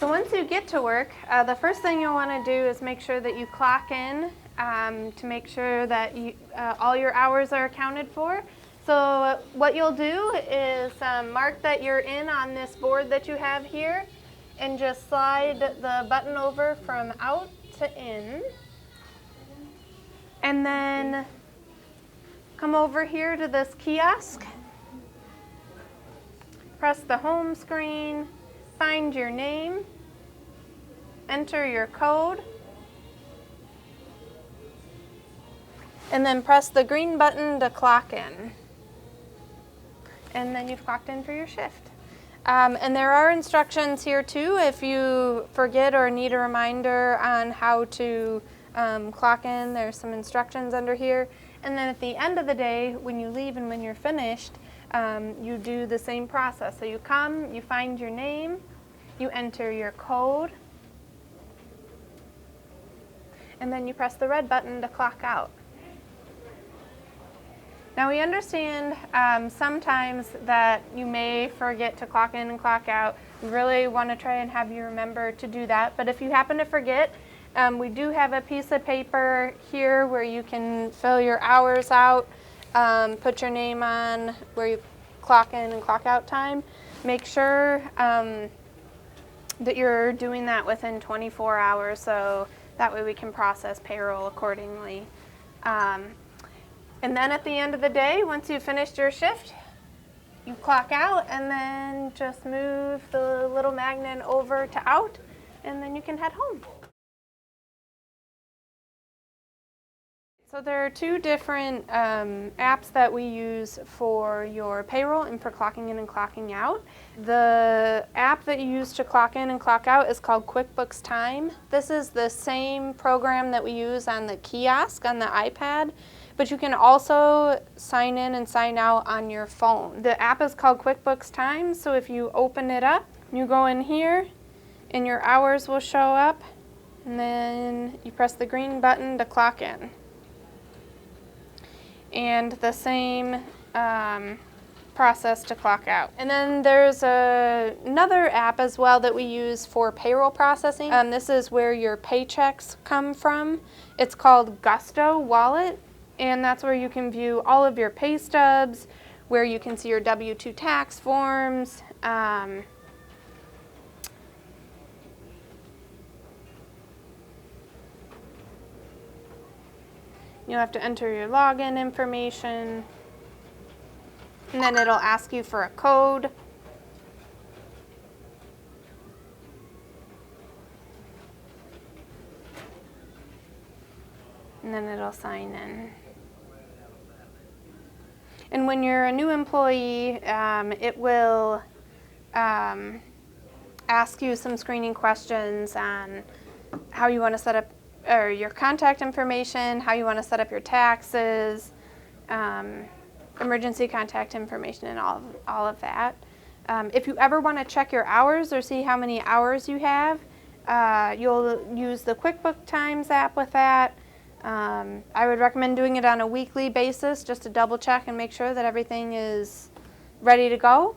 So once you get to work, the first thing you'll want to do is make sure that you clock in to make sure that all your hours are accounted for. So what you'll do is mark that you're in on this board that you have here and just slide the button over from out to in. And then come over here to this kiosk, press the home screen, find your name, enter your code, and then press the green button to clock in. And then you've clocked in for your shift. And there are instructions here too if you forget or need a reminder on how to clock in. There's some instructions under here. And then at the end of the day, when you leave and when you're finished, you do the same process. So you come, you find your name, you enter your code, and then you press the red button to clock out. Now we understand sometimes that you may forget to clock in and clock out. We really want to try and have you remember to do that. But if you happen to forget, we do have a piece of paper here where you can fill your hours out, put your name on where you clock in and clock out time. Make sure that you're doing that within 24 hours so that way we can process payroll accordingly. And then at the end of the day, once you've finished your shift, you clock out and then just move the little magnet over to out, and then you can head home. So there are two different apps that we use for your payroll and for clocking in and clocking out. The app that you use to clock in and clock out is called QuickBooks Time. This is the same program that we use on the kiosk on the iPad, but you can also sign in and sign out on your phone. The app is called QuickBooks Time, so if you open it up, you go in here and your hours will show up, and then you press the green button to clock in. And the same process to clock out. And then there's another app as well that we use for payroll processing. This is where your paychecks come from. It's called Gusto Wallet, and that's where you can view all of your pay stubs, where you can see your W-2 tax forms. You'll have to enter your login information, and then it'll ask you for a code. And then it'll sign in. And when you're a new employee, it will ask you some screening questions on how you want to set up or your contact information, how you want to set up your taxes, emergency contact information, and all of that. If you ever want to check your hours or see how many hours you have, you'll use the QuickBooks Times app with that. I would recommend doing it on a weekly basis just to double check and make sure that everything is ready to go.